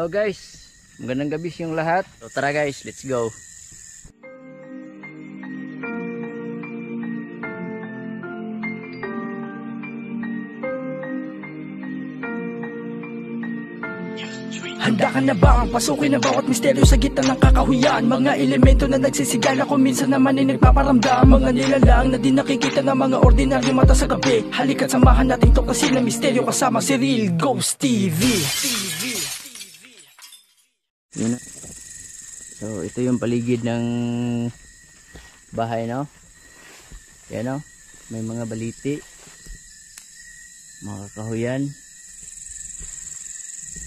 Hello guys, magandang gabi sa yung lahat. So tara guys, let's go. Handa ka na ba ang pasukin ang bawat misteryo sa gitna ng kakahuyan? Mga elemento na nagsisigala kung minsan naman ay nagpaparamdam. Mga nilalang na di nakikita ng mga ordinaryo mata sa gabi. Halika't samahan natin tuklasin ang misteryo kasama si Real Ghost TV. Yun na. So ito yung paligid ng bahay, no? Yan, no? May mga baliti, mga kakahuyan.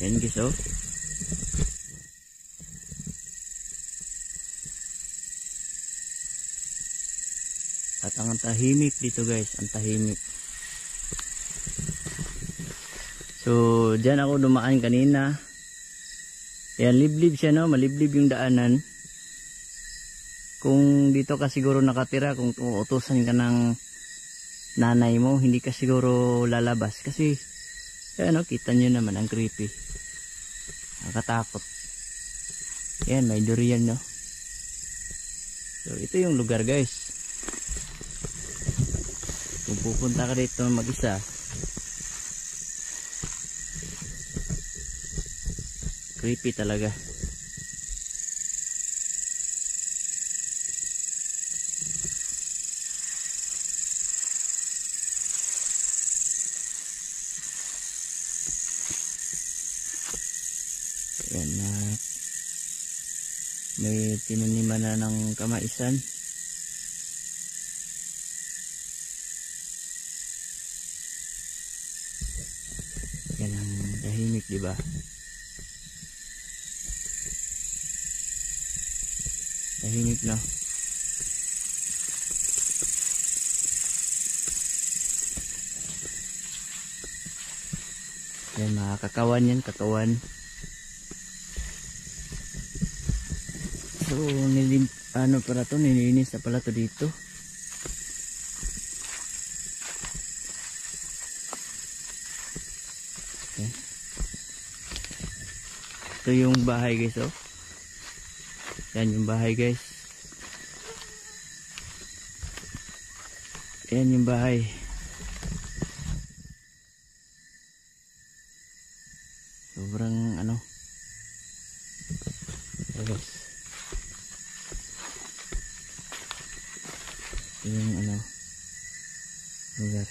Yan guys, oh. At ang tahimik dito guys, ang tahimik. So dyan ako dumaan kanina. Yan, liblib siya, no? Maliblib yung daanan. Kung dito ka siguro nakatira, kung uutusan ka ng nanay mo, hindi ka siguro lalabas. Kasi yan, no? Kita nyo naman ang creepy. Nakatakot. Yan, may durian, no? So ito yung lugar guys. Kung pupunta ka dito mag-isa, creepy talaga. Ayan na. May tinaniman na ng kamaisan. Yan ang tahimik, diba? Tahimik, no? Yan, mga kakawan yan, kakawan. So, ano pala to, nilinis na pala to dito. Okay. Ito yung bahay guys, oh. Yan yung bahay guys. Yan yung bahay. Sobrang ano. Ayan guys. Yung ano lugar.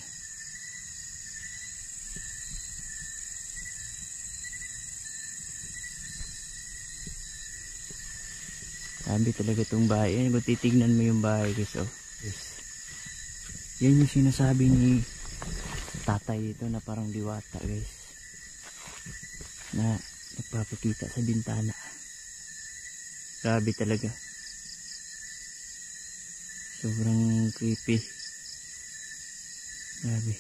Sabi talaga itong bahay. Yan, kung titignan mo yung bahay guys, oh. Yes. Yan yung sinasabi ni tatay dito na parang diwata guys, na nagpapakita sa bintana. Grabe talaga. Sobrang creepy. Grabe.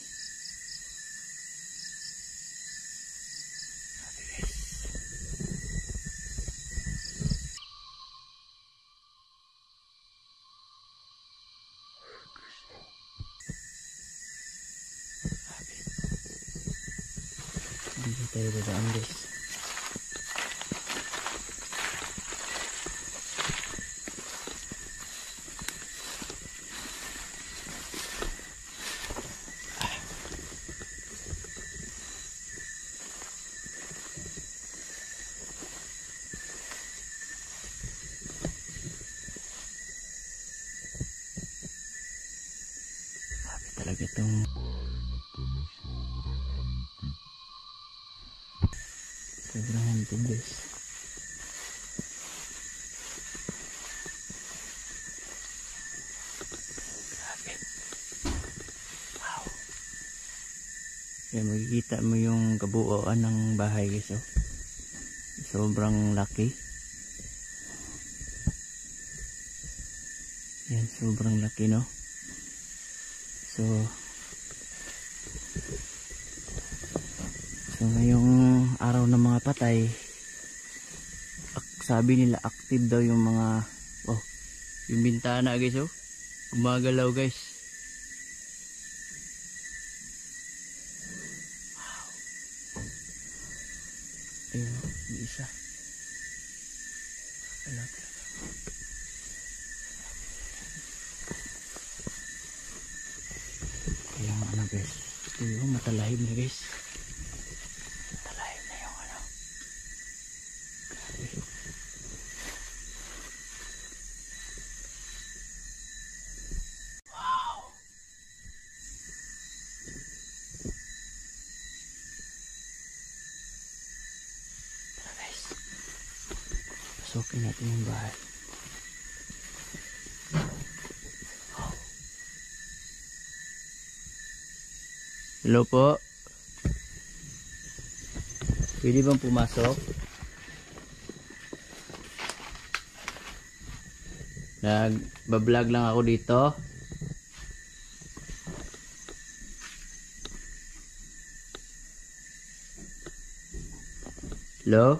Dito tayo dadaan guys. Grabe talaga itong sobrang hantig guys. Grabe. Wow. Kaya makikita mo yung kabuuan ng bahay guys, oh. Sobrang laki. Yan, sobrang laki, no? So ngayong araw ng mga patay, sabi nila active daw yung mga, oh, yung bintana guys, oh, gumagalaw guys. Wow. Ayun, may isa. Ano? Kaya ano guys, ito yung matalahib na guys. Matalahib na yung ano. Wow. Tara guys, pasukin natin yung bahay. Hello po. Pwede bang pumasok? Nagbablog lang ako dito. Hello?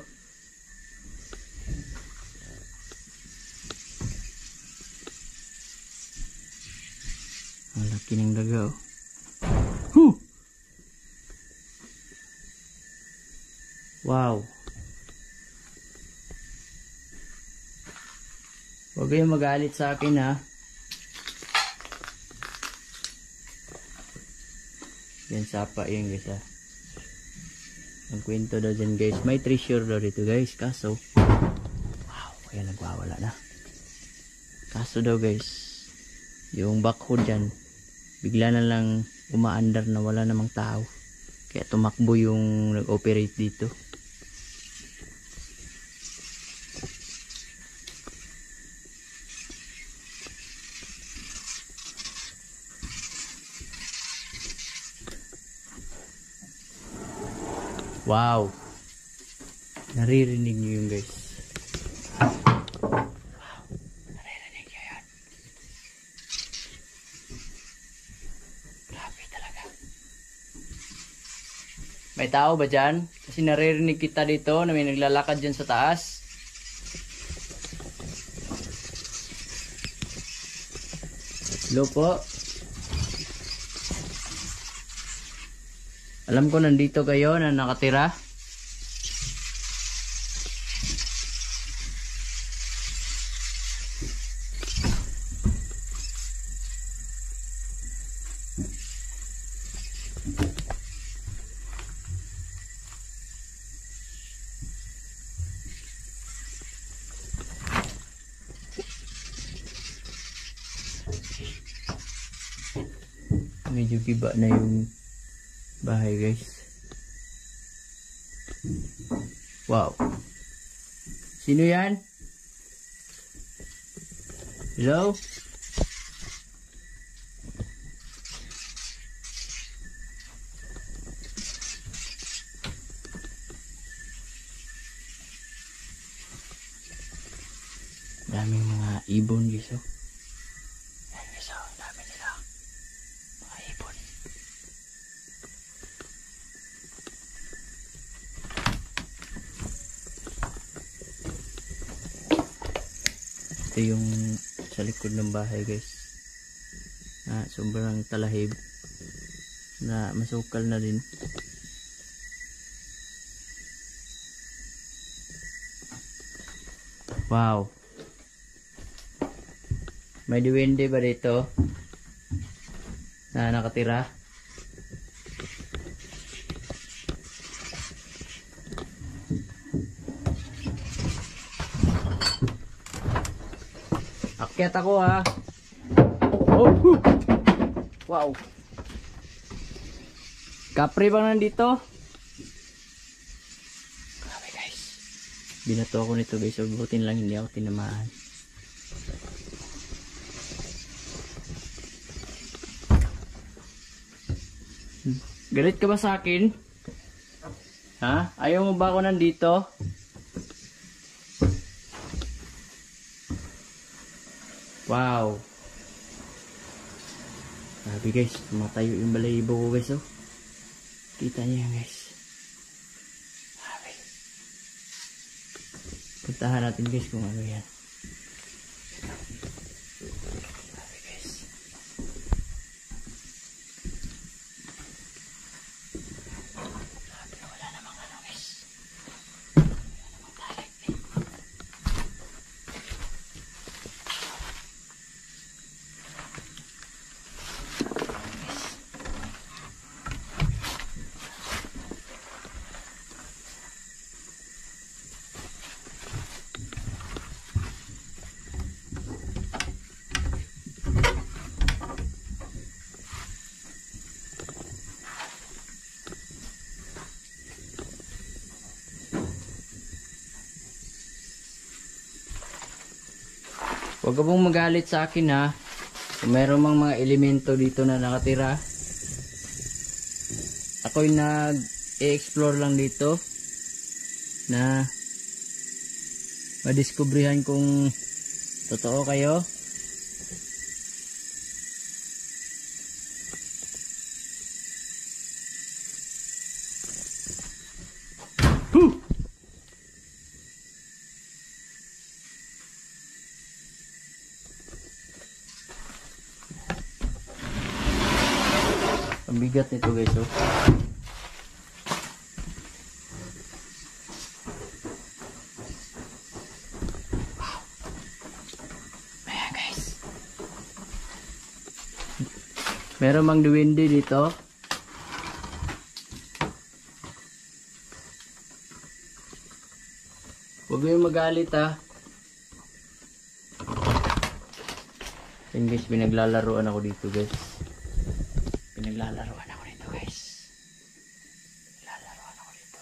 Ang laki ng daga oh. Huh! Wow. Huwag kayong magalit sa akin ha. Yan sapa yun guys ha. Ang kwento daw dyan guys. May treasure daw dito guys. Kaso, wow, kaya nagwawala na. Kaso daw guys, yung backhoe dyan, bigla na lang umaandar na wala namang tao. Kaya tumakbo yung nag-operate dito. Wow. Naririnig niyo yun guys. Wow. Naririnig niyo yun. Grabe talaga. May tao ba dyan? Kasi naririnig kita dito na may naglalakad dyan sa taas. Hello po. Alam ko nandito kayo na nakatira. Medyo giba na yung bahay guys. Wow. Sino yan? Hello? Daming mga ibon guys oh. Yan guys oh, dami nila. Mga ibon. Ito yung sa likod ng bahay guys. Sobrang talahib na masukal na din. Wow. May duwende ba dito na nakatira? Akyat ako ha. Oh, wow. Kapre bang nandito? Grabe guys. Binato ako nito guys. Butin lang hindi ako tinamaan. Galit ka ba sa akin? Ha? Ayaw mo ba ako nandito? Wow. Grabe guys, matayo yung balahibo ko guys oh. Kita niyo yan guys. Grabe. Puntahan natin guys kung ano yan. Grabe guys. Grabe, wala namang ano guys. Wala namang talag eh. Huwag ka pong magalit sa akin ha. Kung meron mang mga elemento dito na nakatira. Ako'y nag-i-explore lang dito. Na madiskubrihan kung totoo kayo. Ang bigat nito guys, oh. Wow. Ayan guys. Meron mang duwende dito. Huwag kayong magalit ha. Ayan guys, pinaglalaroan ako dito guys. Pinaglalaroan ako dito guys. Pinaglalaroan ako dito.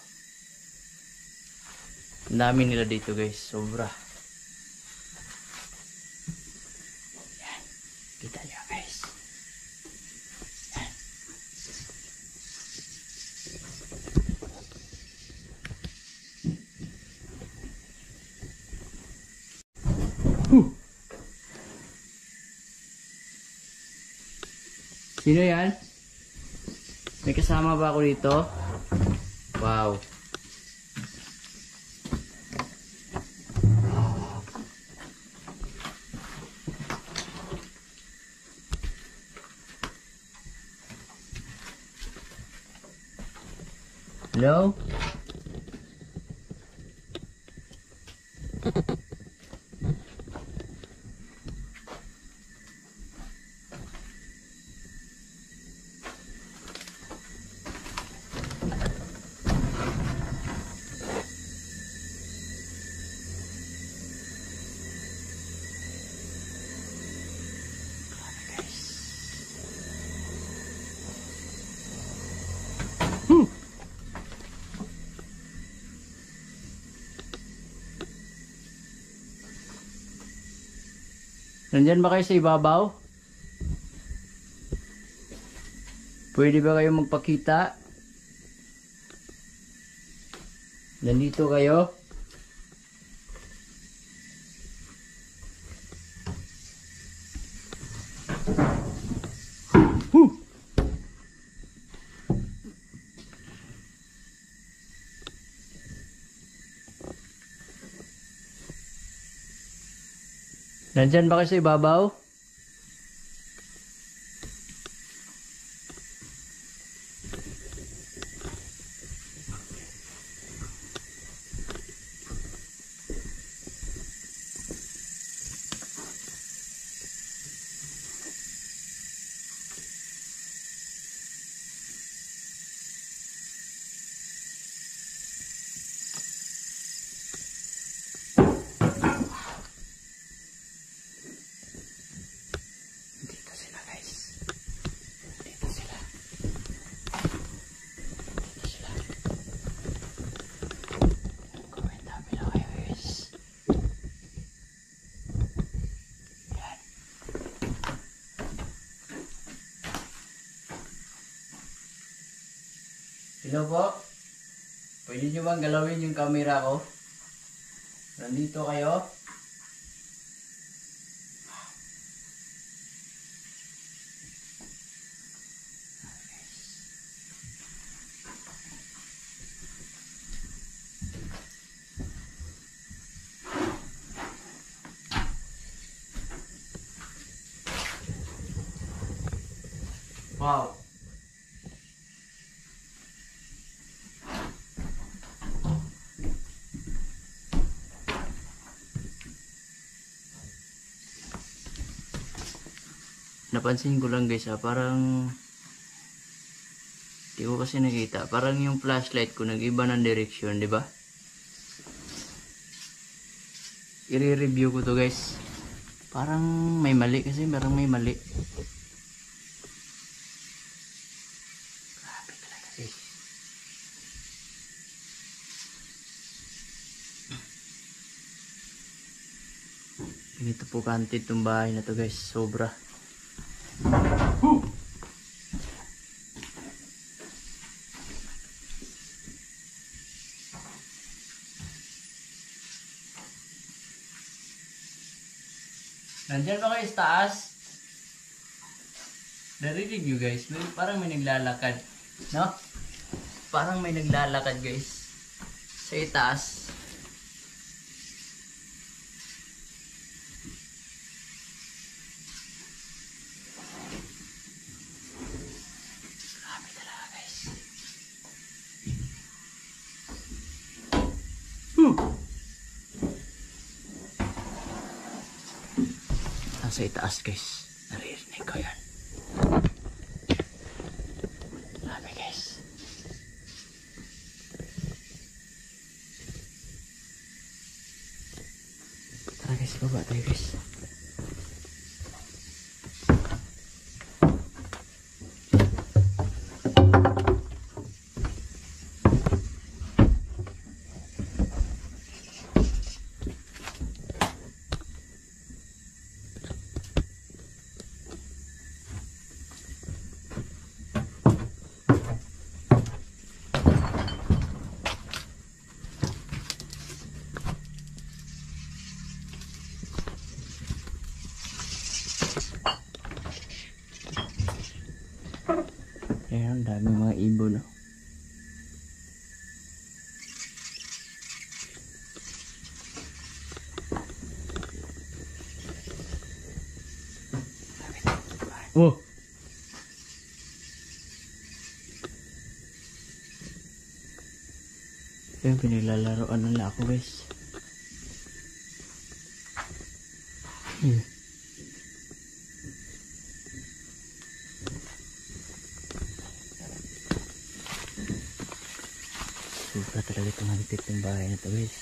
Ang dami nila dito guys, sobra. Yan, kita nyo guys. Yan. Sino yan? May kasama ba ako dito? Wow. Hello? Nandyan ba kayo sa ibabaw? Pwede ba kayo magpakita? Nandito kayo? Nandyan ba kayo sa ibabaw? Hello po? Pwede nyo bang galawin yung camera ko? Nandito kayo? Wow! Napansin ko lang guys parang di ko kasi nakita, parang yung flashlight ko nag-iba ng direksyon, di ba? I-review ko to guys. Parang may mali kasi, parang may mali. Grabe talaga guys. Ganito po kantit itong bahay na to guys, sobra. Nandyan ba kayo sa taas? Narinig nyo guys, parang may naglalakad. No? Parang may naglalakad guys. Sa itaas. Grabe talaga guys. Nasa itaas guys. Naririnig ko yan. Grabe guys. Tara guys, baba tayo guys. Ayan, dami mga ibon, no? Oh! Ayan, pinaglalaroan nila ako guys. Sobra talaga itong hantip ng bahay na ito guys.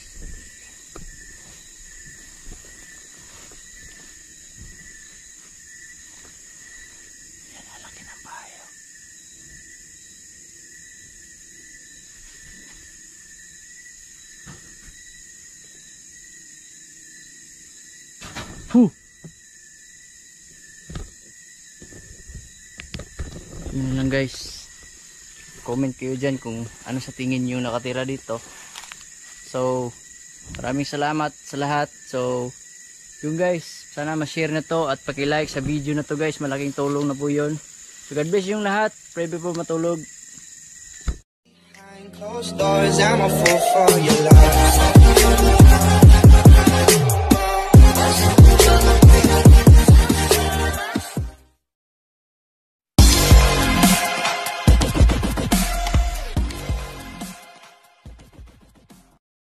Yan, halaki ng bahay. Yun lang guys. Comment kayo dyan kung ano sa tingin nyo nakatira dito. So, maraming salamat sa lahat. So, yun guys, sana ma-share na to at paki-like sa video na to guys. Malaking tulong na po yun. So, God bless yung lahat. Pray po matulog. Closed doors, I'm a fool for your love.